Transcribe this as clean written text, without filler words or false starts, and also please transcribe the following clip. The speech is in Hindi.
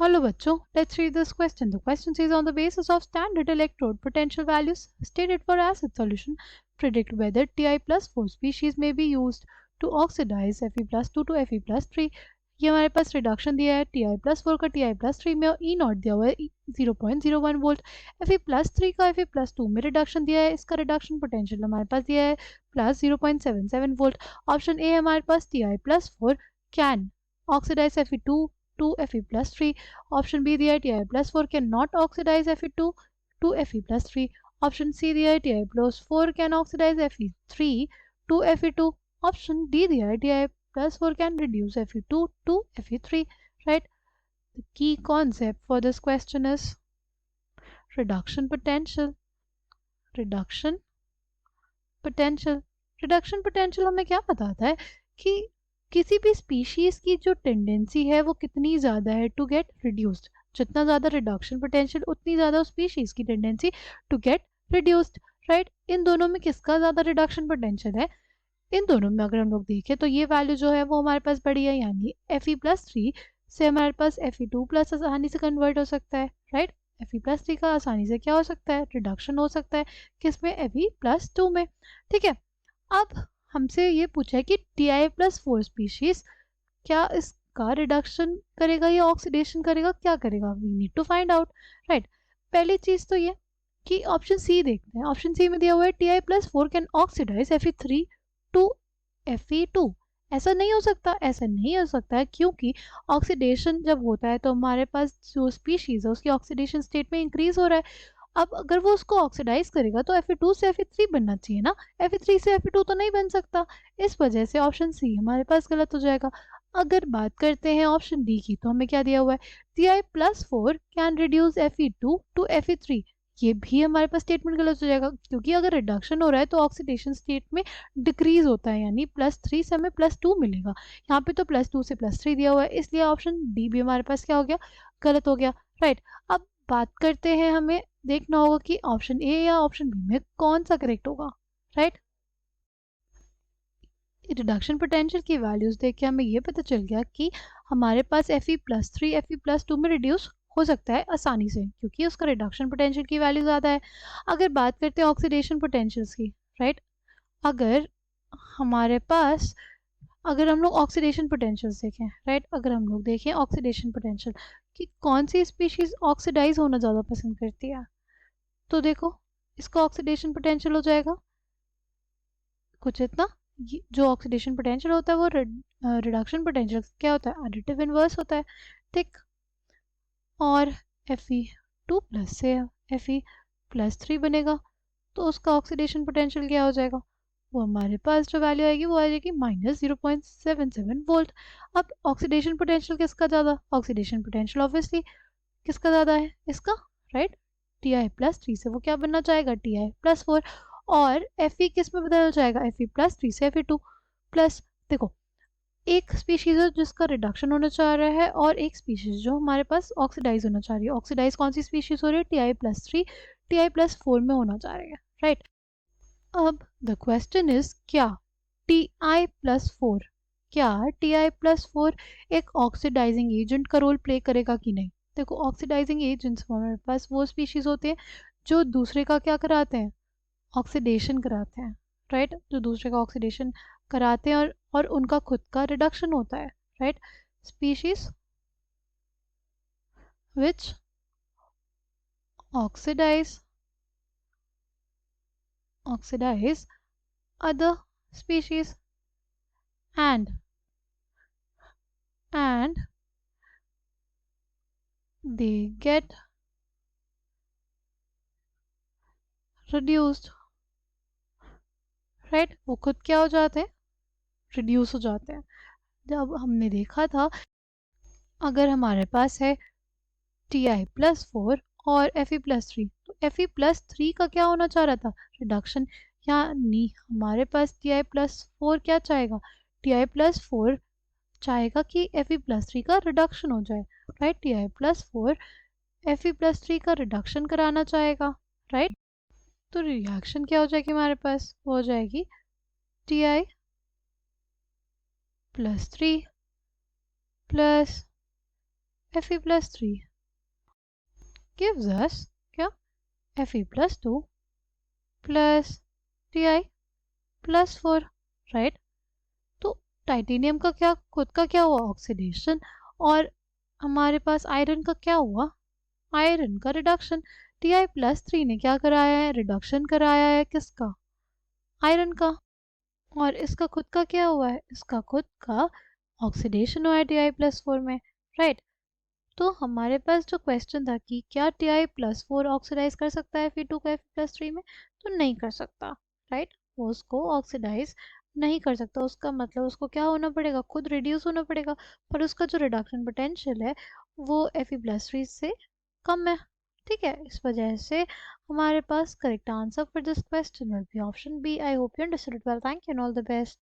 Hello bachcho, let's read this question. The question says on the basis of standard electrode potential values stated for acid solution, predict whether Ti plus 4 species may be used to oxidize Fe plus 2 to Fe plus 3. ये हमारे पास रिडक्शन दिया है Ti प्लस 4 का Ti प्लस 3 में, ई नॉट दिया हुआ है 0.01 वोल्ट. Fe प्लस 3 का Fe प्लस 2 में रिडक्शन दिया है, इसका रिडक्शन पोटेंशियल हमारे पास दिया है प्लस 0.77 वोल्ट. ऑप्शन ए हमारे पास Ti plus 4 can oxidise Fe2 to Fe plus 3. Option B दिया है Ti plus 4 can not oxidize Fe2 to Fe plus 3. Option C दिया है Ti plus 4 can oxidize Fe3 to Fe2. Option D दिया है Ti plus 4 can reduce Fe2 to Fe3. Right? The key concept for this question is reduction potential. Reduction potential. Reduction potential हमें क्या बताता है कि किसी भी स्पीशीज की जो टेंडेंसी है वो कितनी ज़्यादा है टू गेट रिड्यूस्ड. जितना ज़्यादा रिडक्शन पोटेंशियल उतनी ज़्यादा उस स्पीशीज की tendency to get reduced. Right, इन दोनों में किसका ज़्यादा रिडक्शन पोटेंशियल है? इन दोनों में अगर हम लोग देखें तो ये वैल्यू जो है वो हमारे पास बड़ी है, यानी Fe प्लस 3 से हमारे पास Fe2 प्लस आसानी से कन्वर्ट हो सकता है. राइट, Fe प्लस 3 का आसानी से क्या हो सकता है? रिडक्शन हो सकता है. किसमें? Fe प्लस 2 में. ठीक है, अब हमसे ये पूछा है कि Ti प्लस 4 स्पीशीज क्या इसका रिडक्शन करेगा या ऑक्सीडेशन करेगा, क्या करेगा? We need to find out. Right, पहली चीज तो ये कि ऑप्शन सी देखते हैं. ऑप्शन सी में दिया हुआ है Ti plus 4 can oxidise Fe3 to Fe2. ऐसा नहीं हो सकता, ऐसा नहीं हो सकता है क्योंकि ऑक्सीडेशन जब होता है तो हमारे पास जो स्पीशीज है उसकी ऑक्सीडेशन स्टेट में इंक्रीज हो रहा है. अब अगर वो उसको ऑक्सीडाइज करेगा तो Fe2 से Fe3 बनना चाहिए ना, Fe3 से Fe2 तो नहीं बन सकता. इस वजह से ऑप्शन सी हमारे पास गलत हो जाएगा. अगर बात करते हैं ऑप्शन डी की तो हमें क्या दिया हुआ है? Ti plus 4 can reduce Fe2 to Fe3. ये भी हमारे पास स्टेटमेंट गलत हो जाएगा क्योंकि अगर रिडक्शन हो रहा है तो ऑक्सीडेशन स्टेट में डिक्रीज होता है, यानी प्लस 3 से हमें प्लस 2 मिलेगा. यहाँ पे तो प्लस 2 से प्लस 3 दिया हुआ है, इसलिए ऑप्शन डी भी हमारे पास क्या हो गया? गलत हो गया. राइट, अब बात करते हैं, हमें देखना होगा कि ऑप्शन ए या ऑप्शन बी में कौन सा करेक्ट होगा. राइट, रिडक्शन पोटेंशियल की वैल्यूज देख के हमें ये पता चल गया कि हमारे पास Fe प्लस 3 Fe प्लस 2 में रिड्यूस हो सकता है आसानी से क्योंकि उसका रिडक्शन पोटेंशियल की वैल्यू ज़्यादा है. अगर बात करते हैं ऑक्सीडेशन पोटेंशियल्स की, राइट, अगर हमारे पास अगर हम लोग ऑक्सीडेशन पोटेंशियल्स देखें, राइट, अगर हम लोग देखें ऑक्सीडेशन पोटेंशियल कि कौन सी स्पीशीज ऑक्सीडाइज होना ज़्यादा पसंद करती है, तो देखो इसका ऑक्सीडेशन पोटेंशियल हो जाएगा कुछ इतना. जो ऑक्सीडेशन पोटेंशियल होता है वो रिडक्शन पोटेंशियल क्या होता है? एडिटिव इनवर्स होता है. ठीक, और Fe2 प्लस से Fe प्लस 3 बनेगा तो उसका ऑक्सीडेशन पोटेंशियल क्या हो जाएगा? वो हमारे पास जो वैल्यू आएगी वो आ जाएगी माइनस 0.77 वोल्ट. अब ऑक्सीडेशन पोटेंशियल किसका ज़्यादा? ऑक्सीडेशन पोटेंशियल ऑब्वियसली किसका ज़्यादा है? इसका. राइट, Ti प्लस 3 से वो क्या बनना चाहेगा? Ti plus 4. और Fe किस में बदल जाएगा? Fe प्लस 3 से Fe2 प्लस. देखो, एक स्पीशीज है जिसका रिडक्शन होना चाह रहा है और एक स्पीशीज जो हमारे पास ऑक्सीडाइज होना चाह रही है. ऑक्सीडाइज कौन सी स्पीशीज हो रही है? Ti प्लस 3 Ti प्लस 4 में होना चाह रही है. राइट, अब द क्वेश्चन इज क्या Ti प्लस 4 क्या Ti प्लस 4 एक ऑक्सीडाइजिंग एजेंट का रोल प्ले करेगा कि नहीं? देखो, ऑक्सीडाइजिंग एजेंट्स हमारे पास वो स्पीशीज होते हैं जो दूसरे का क्या कराते हैं? ऑक्सीडेशन कराते हैं. राइट, जो दूसरे का ऑक्सीडेशन कराते हैं और उनका खुद का रिडक्शन होता है. Right, species which oxidize other species and they get reduced. Right, वो खुद क्या हो जाते हैं? रिड्यूस हो जाते हैं. जब हमने देखा था अगर हमारे पास है Ti प्लस 4 और Fe प्लस 3 तो Fe प्लस 3 का क्या होना चाह रहा था? रिडक्शन. यानी हमारे पास Ti प्लस 4 क्या चाहेगा? Ti प्लस 4 चाहेगा कि Fe प्लस 3 का रिडक्शन हो जाए. Right, Ti plus 4 Fe plus 3 का रिडक्शन कराना चाहेगा. राइट, तो रिएक्शन क्या हो जाएगी हमारे पास? वो हो जाएगी Ti plus 3 plus Fe+3 gives us क्या Fe+2 plus Ti+4, राइट। तो टाइटेनियम का क्या खुद का क्या हुआ ऑक्सीडेशन, और हमारे पास आयरन का क्या हुआ, आयरन का रिडक्शन। Ti+3 ने क्या कराया है, रिडक्शन कराया है किसका, आयरन का। और इसका खुद का क्या हुआ है, इसका खुद का ऑक्सीडेशन हुआ है Ti+4 में, राइट। तो हमारे पास जो क्वेश्चन था कि क्या Ti+4 ऑक्सीडाइज कर सकता है Fe2 को Fe+3 में, तो नहीं कर सकता, राइट। वो उसको ऑक्सीडाइज नहीं कर सकता, उसका मतलब उसको क्या होना पड़ेगा, खुद रिड्यूस होना पड़ेगा। पर उसका जो रिडक्शन पोटेंशियल है वो Fe+3 से कम है, ठीक है। इस वजह से हमारे पास correct answer for this question will be option B. I hope you understood it well, thank you and all the best.